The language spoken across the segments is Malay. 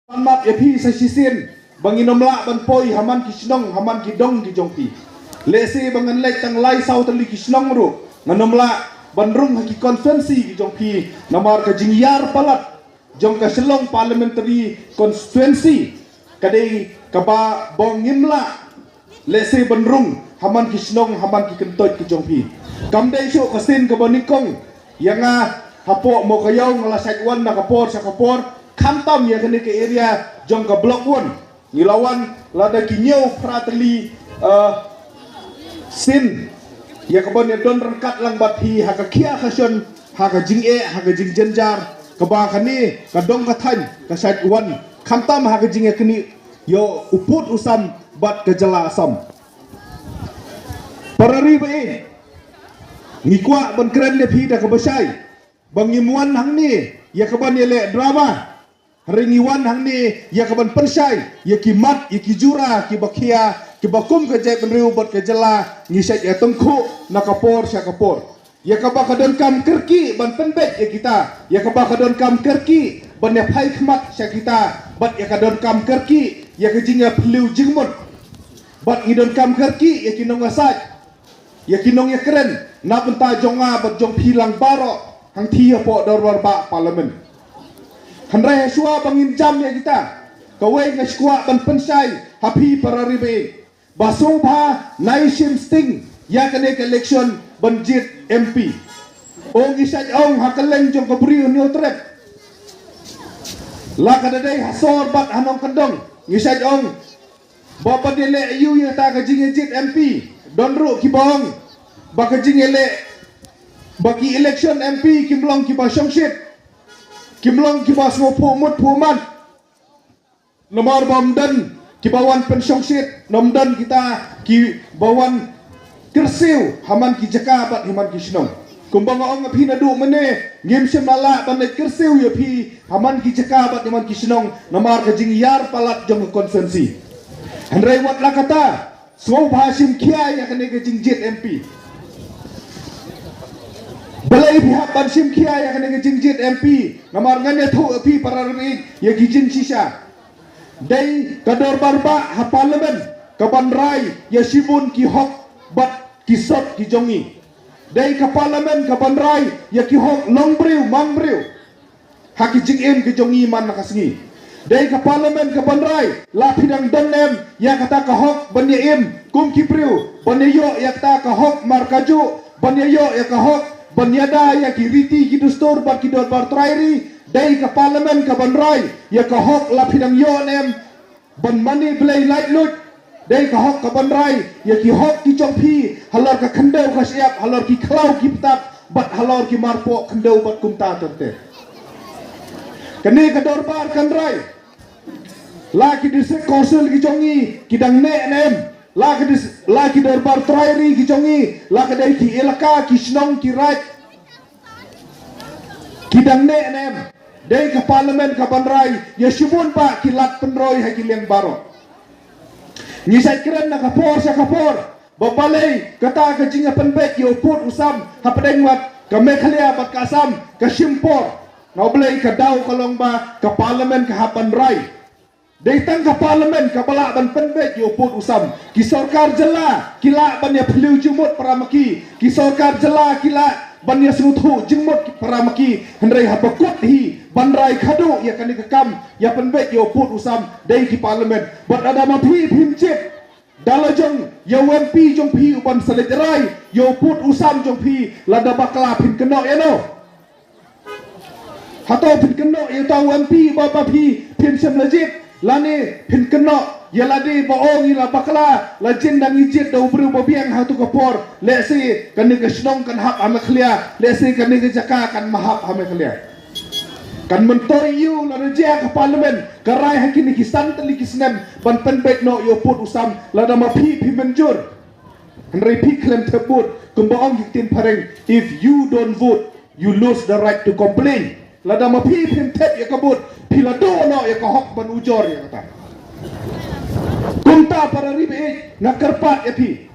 Mat epi sa sisin banginomla ban poi haman kisnong haman kidong kijongpi lesi bangan lek tang lai sau tali kisnong ru nganomla bandrung haki konvensi kijongpi namar ka jingyar palat jong ka selong parliamentary constituency kadai kaba bongimla lesi bandrung haman kisnong haman kikentot kijongpi kamdai syo kasin kabanikong yanga hapo mo kayaw ngalasait wan na kapor sa kapor kantam ya kene ke area jong ka blok 1 ngilawan lada kinyau prateli sin ya kabon ya don rengkat lang bathi haka kia khasion haka jinge haka jing jenjar kaba kani kadong kathan ka sait wan kantam haka jinge kini yo uput usam bat kejala asam parari be ngikwa ban keren le phi da ka basai bangimuan hang ni ya kaban le drama ringiwan hang ni ya kaban persai ya kimat ya kijura ki bakia ki bakum ke jai penriu bot ke jela ngisai ya tengku nakapor sya kapor ya kabak kadon kam kerki ban penbet ya kita ya kabak kadon kam kerki ban ya phai khmat sya kita bat ya kadon kam kerki ya kejinga peliu jingmot bat ngidon kam kerki ya kinong asaj ya kinong ya keren na penta jonga bat jong pilang baro hang thia po dorwar ba parliament Handrai hasua bangin jam ya kita kawai ngashkwa ban pensai happy pararibe basubha naishim sting ya kane election banjit MP ong isaj ong hakaleng jong kabri new trap la kadai hasor bat hanong kendong ngisaj ong bapa dele yu ya ta kajing jit MP donru kibong bakajing ele bagi election MP kimlong kibasong shit kimlong kibas mo pumut puman nomor bomdan kibawan pensiong shit nomdan kita kibawan kersiu haman ki jaka bat haman ki sinong kumbang ong api nadu mene ngim semala banai kersiu ya pi haman ki jaka bat haman ki sinong nomor ka jingyar palat jong konvensi handrai wat la kata so bhasim kia ya kane ka jingjit MP balai pihak bansim kia ya kena jingjit MP namar nganya thu api pararmi ya gijin sisa dai kador barba ha parliament kaban rai ya sibun ki hok bat kisot ki jongi dai ka parliament kaban rai ya ki hok longbriu mangbriu ha ki jingem ki jongi man nakasngi dai ka parliament kaban rai la pidang donem ya kata ka hok banyaim kum kipriu banyo ya kata ka hok markaju banyo ya ka hok banyada ya kiriti kidustor bar kidor bar trairi dai ka parliament ka banrai ya ka hok la phidang yonem ban mani blai light lut dai ka hok ka banrai ya ki hok ki chongphi halor ka khandau ka siap halor ki khlau ki ptap bat halor ki marpo khandau bat kumta tante kani ka dor bar kanrai la ki district council ki jongi kidang ne nem la ki dorbar trairi ki jongi la ka dai ki elaka ki snong ki right ki dang ne nem dai ka parliament ka banrai ya shibun pa ki lat penroi ha ki leng baro ni sai kren na ka por sa ka por babalei kata ka jinga penbek yo put usam ha pedeng mat ka mekhalia bat kasam ka shimpor noblei ka dau kalong ba ka parliament ka ha banrai Datang ke parlimen ke balak ban penbek yo put usam ki sarkar jela kila ban ya phliu jumut paramaki ki sarkar jela kila ban ya sruthu jingmut paramaki hendrai ha bakut hi banrai khadu ya kani kam ya penbek yo put usam dai ki parlimen bat ada ma phi phimchit dalajong ya MP jong phi uban selejrai yo put usam jong phi lada bakla phin kenok ya no hatau phin kenok ya taw MP bapa phi phin sem lejit lani pin keno ya ladi baong ila bakla la jin dang ijit do bru bobiang ha tu kapor le si kan ni kesnong kan hap ame khlia le si kan ni jaka kan mahap ame khlia kan mentori yu la reja ka parliament karai hakini kisan tali kisnem ban penbek no yo put usam la da ma phi menjur henry pi klem tebut kumbaong yitin pareng if you don't vote you lose the right to complain la da ma phi tep ya kabut pila do no ya ka hok ban ujor ya kata kumta para ribe ngakarpat ya pi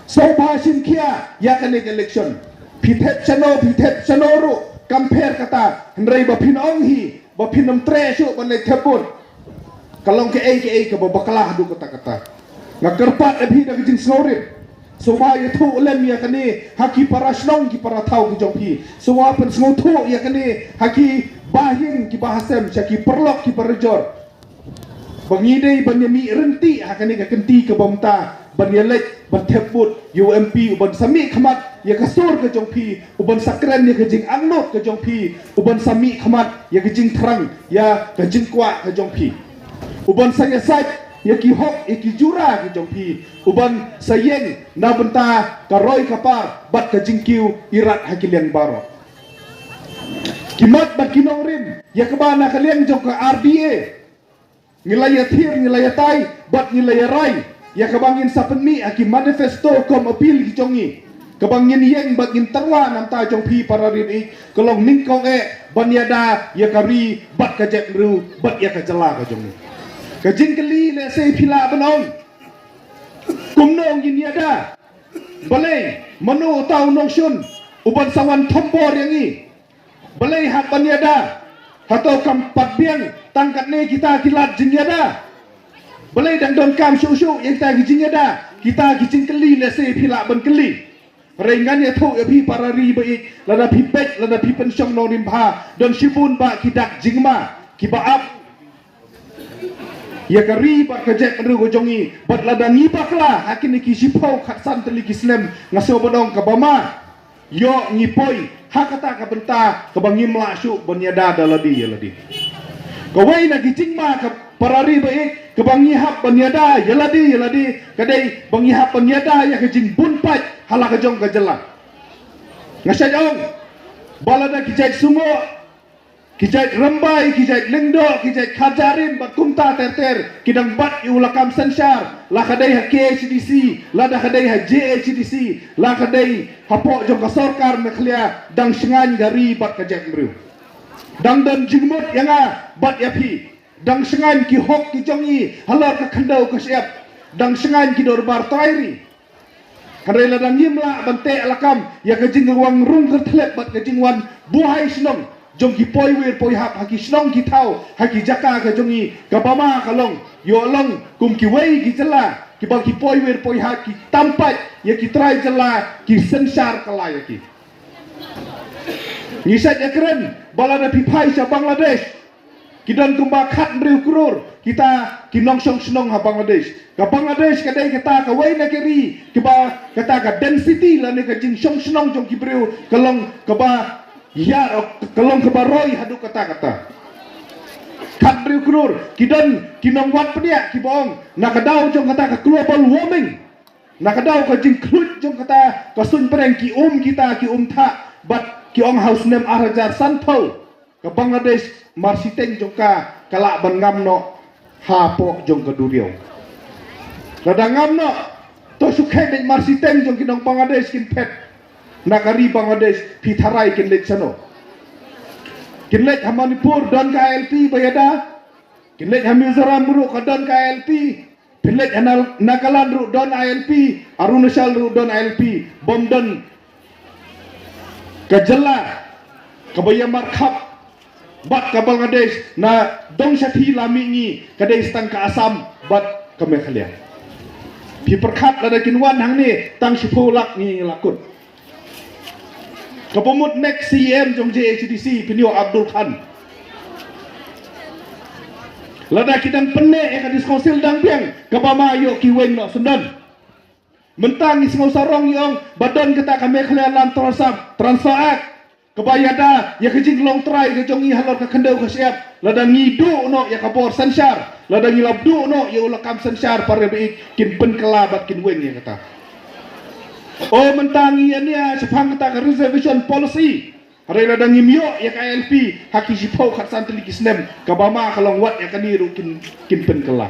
so bhasim kia ya kane election pitep chano ru compare kata hendrai ba phin ong hi ba pinam tre syuk ban le tebun kalong ke ai ke ba baklah du kata ngakerpat abhi dak jing snorit supaya tu lem ya kani haki para snong ki para tau ki jongpi suwa pen sngo tu ya kani haki bahin ki bahasem syaki perlok ki perjor bangidei banyami renti hakani ka kenti ke bomta banyelek bantebut UMP uban sami khamat ya kasur ke jongpi uban sakren ya ke jing angnot ke jongpi uban sami khamat ya ke jing thrang ya ke jing kwa ke jongpi uban saya sat ya ki hok ya ki jura ke jongpi uban sayeng na benta karoi kapar bat ke jingkiu irat hakiliang baro kimat bat kinong rim ya kebana kaliang jong ke RDA ngilaya thir ngilaya tai bat ngilaya rai ya kabangin sapenmi aki manifesto kom apil ki jongi kabangin yeng bagin tarwa nam ta jong pi para ri kolong ningkong banyada ya kari bat ka jet ru bat ya ka jala ka jongi ka jing kali le sei pila banong kumnong yin yada balai manu tau nong shun uban sawan thombor yangi balai hat banyada hatau kampat biang tangkat ne kita kilat jinyada balai dang don kam shu yang kita jinyada kita gijing keli le se phila ban keli rengan ya thau ya phi parari baik lada phi pek lada phi pensyong no rimba don shibun ba kidak jingma ki baap ya kari ba kajek ru go jongi bat lada ni bakla hakin ki sipau khatsan teli kisnem ngaso bodong ka bama yo ngipoi hakata ka benta ka bangim la syu banyada daladi ya ladi kawai na gijing ma ka parari baik ka bangi hap banyada ya ladi kadai bangi hap banyada ya gijing bunpat hala ka jong ka jela ngasai ong balada kijai sumo kijai rambai kijai lengdo kijai khajarin bat kumta terter kidang bat ulakam sensar la kadai ha KHDC la da kadai ha JHDC la kadai hapo jong ka sarkar mekhlia dang singan gari bat ka jek mru dang dan jingmut yanga bat yapi dang singan ki hok ki jongi halar ka khandau ka siap dang singan ki dorbar tairi karela dang yimla bante alakam ya ka jing wang rung ka thlep bat ka jingwan buhai sinong jong ki poi wir poi hap haki snong ki thau haki jaka ka jongi ka bama kalong yo long kum ki wei ki jela ki bal ki poi wir poi hak ki tampat ya ki trai jela ki sensar kala ya ki ngisat ya keren balada pipai sa Bangladesh kidan kumba khat riu krur kita kinong song snong ha Bangladesh kadai kita ka wei na keri ki ba kata ka density la ne ka jing song snong jong ki briu kalong ka ba ya kalong kebaroi hadu kata kadri krur kidan kinong wat penia kibong nakadau jong kata ka global warming nakadau ka jing klut jong kata ka sun pereng ki kita ki tha bat ki ong house nem arajar sanpau ka Bangladesh marsiteng jong ka kala ban ngamno ha po jong ka duriau kada ngamno to sukhe de marsiteng jong kinong Bangladesh kin pet nakari Bangladesh pitharai kinlet sano kinlet Manipur don ka LP bayada kinlet Mizoram ru ka don ka LP kinlet Nagaland ru don ILP Arunachal ru don ILP bom don kajela kabaya markhap bat ka Bangladesh na dong sathi lami ni kadai stang ka Assam bat ka Meghalaya pi perkhat lada kinwan hang ni tang sipolak ni lakut Kapamut next CM jong JHDC Pinyo Abdul Khan lada kidang penne ka diskonsil dang piang kabama yo ki weng no sundan mentang is ngau sarong yong badan kita ka Meghalaya lan transfer act kebayada ya kejing long try ke jongi halor ka kendau ka siap lada ngidu no ya kapor sensar lada ngilabdu no ya ulakam sensar pare beik kin pen kelabat kin weng ya kata oh mentangi ania sepang kata reservation policy harila dan ngimyo ya KLP haki sipau khat santli kisnem kabama kalong wat ya kaniru kin pen kela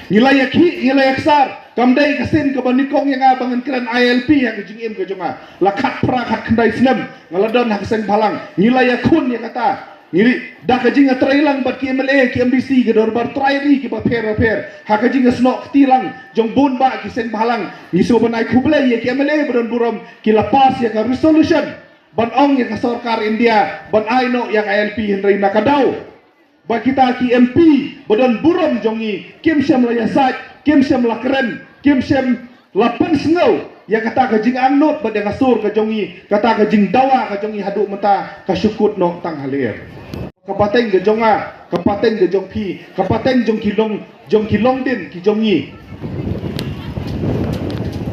nilai ki nilai aksar kamdai kasin ke banikong yang abangan keren ILP yang jingim ke jonga lakat pra khat kendai snem ngaladon hak seng balang nilai kun ya kata ngiri dah kajing trailang bat ki MLA ki MBC ke dorbar trairi ki ba per hak kajing snok tilang jong bun ba ki seng balang ngiso banai kublai ya ki MLA bron burom ki lapas ya ka resolution ban ong yang sarkar India ban aino yang ILP Henry nakadau ba kita ki MP badan buram jongi kim sem la yasaj kim sem la keren kim sem la pensngau ya kata ka jing angnot ba dengan sur ka jongi kata ka jing dawa ka jongi hadu mata ka syukut no tang halir kapateng ke jonga kapateng ke jong pi kapateng jong kilong din ki jongi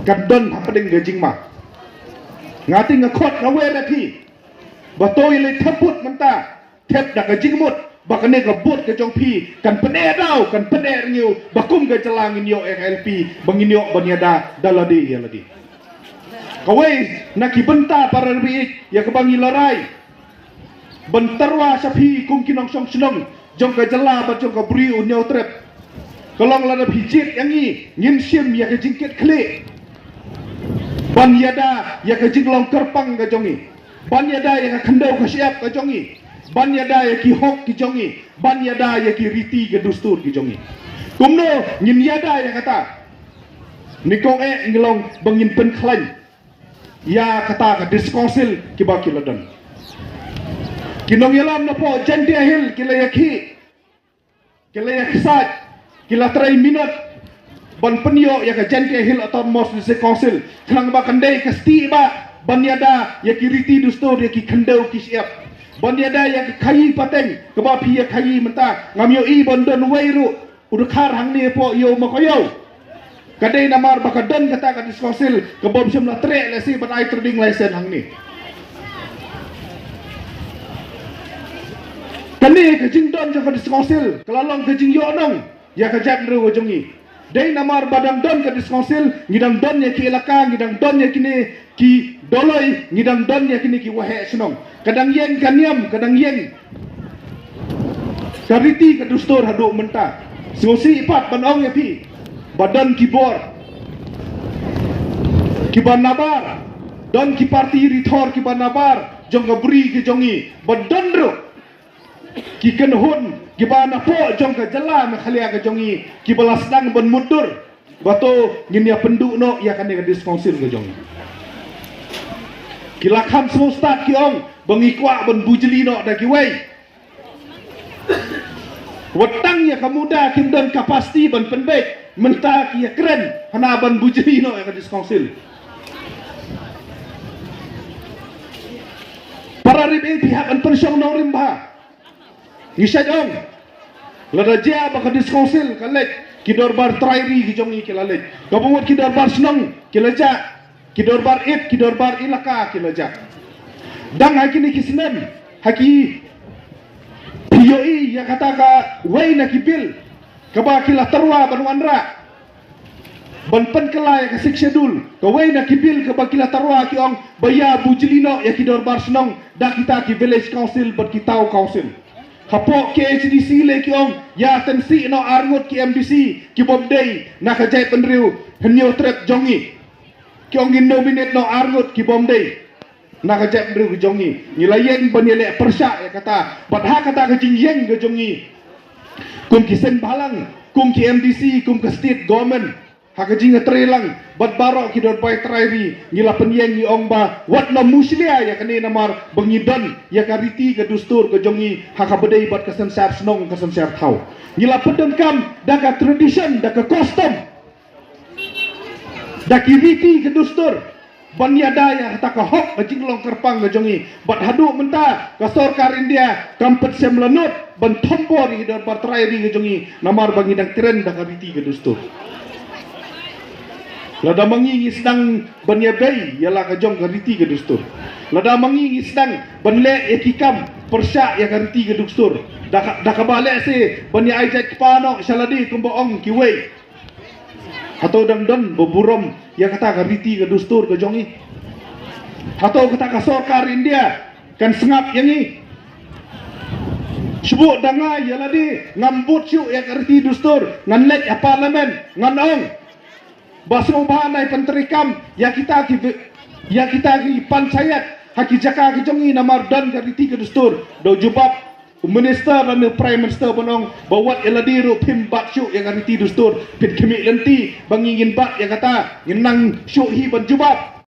kadon hapadeng ke jing ma ngati ngakot ngawe na pi batoi le thaput menta thep da ka jing mut bakane ka bot ke jong pi kan pene dau kan pene ngiu bakum ke celang inyo LP banginyo banyada daladi ya ladi kawai naki benta para biik ya kebangi larai bentarwa sapi kum kinong song senong jong ka jela ba jong ka bri unyo trep kolong lada hijit yangi ngin sim ya ke jingket kle banyada ya ke jinglong kerpang ka jongi banyada ya ka kandau ka siap ka jongi banyada ya ki hok ki jongi banyada ya ki riti ke dustur ki jongi kumno ngin yada ya kata nikong ngilong bangin pen klan ya kata ka diskonsil ki ba ki ladan kinong yalam na po janti ahil kila yakhi kila yaksat kila tray minut ban penyo ya ka janti ahil atau mos di konsil klang ba kandai ka sti ba banyada ya ki riti dustur ya ki kandau ki siap banyada ya ki kayi pateng ke ba pi ya kayi menta ngamyo i bondon wairu udah khar hang ni po yo makoyo kadai namar bakadan kata ka diskonsil ke bom sem la tre la si ban ai trading license hang ni kani ke jing don ka diskonsil kelalong ke jing yo nong ya ka jak ru jongi dai namar badang don ka diskonsil ngidang don ya ki elaka ngidang don ya kini ki doloi ngidang don ya kini ki wahe senong kadang yen kaniam kadang yen kariti ka dustur hadu menta Susi ipat banong ya pi badan kibor kiban nabar don ki parti rithor kiban nabar jong ka bri ki jongi badan ro ki kenhun kiban apo jong ka jala me khalia ka jongi ki balas dang ban mudur bato ngin ya penduk no ya kan ka diskonsil ka jongi kilakam semua start ki ong bangikwa ban bujeli no da ki wei Wetang ya kamuda kim dan kapasti ban penbek mentah ya keren hana ban bujeri no ya diskonsil para ribe pihak an pensyong no rimba ngisaj ong lada jia ba diskonsil kalek kidor bar trairi ki jongi kilalek kabungot kidor bar senong kilaja kidor bar it kidor bar ilaka kilaja dang hakini kisnem haki Yoi ya kata ka wei na kibil kabakila tarwa banwanra banpen kala ya kasik schedule ka wei na kibil kabakila tarwa ki ong baya bujlino ya kidor barsnong da kita ki village council bat kitau council hapo ke HDC le ki ong ya tensi no arngut ki MDC ki bomdei na ka jai penriu henyo trep jongi ki ong nominate no arngut ki bomdei nak ajak beri ke jongi nilayen banyelek persyak ya kata padha kata ke jingyeng ke jongi kum kisen balang kum ki MDC kum ke state government ha ke jing trelang bat barok ki dot bai trairi ngila penyeng ni ongba wat no muslia ya kene namar bengidon ya kariti ke dustur ke jongi ha ka bedai bat kesen sap snong kesen sap thau ngila pedengkam da ka tradition da ka custom da ki riti ke dustur banyada ya kata ka hok bajing long kerpang ke jongi bat hadu menta ka sarkar India kampet semlanut ban thombor di dor patrai di ke jongi namar bangidang tren da kabiti ke dustur lada mangi sedang banyabai yalah ka jong kariti ke dustur lada mangi sedang banle etikam persyak ya kariti ke dustur da ka bale se banya ajat kepano saladi kumboong kiwei atau dang beburom ya kata kariti ke dustur ke jongi atau kata ka sarkar India kan sengap yang ni sebut danga ya ladi ngambut syuk ya kariti dustur ngan lek ya parlimen ngan ong basmo bahanai penterikam ya kita ki panchayat haki jaka ke jongi namar dan kariti ke dustur do jubab minister dan prime minister bonong bawat eladi ru pim bat syuk yang kariti dustur pin kemik lenti bangingin bat yang kata ngenang syuk hi ban jubab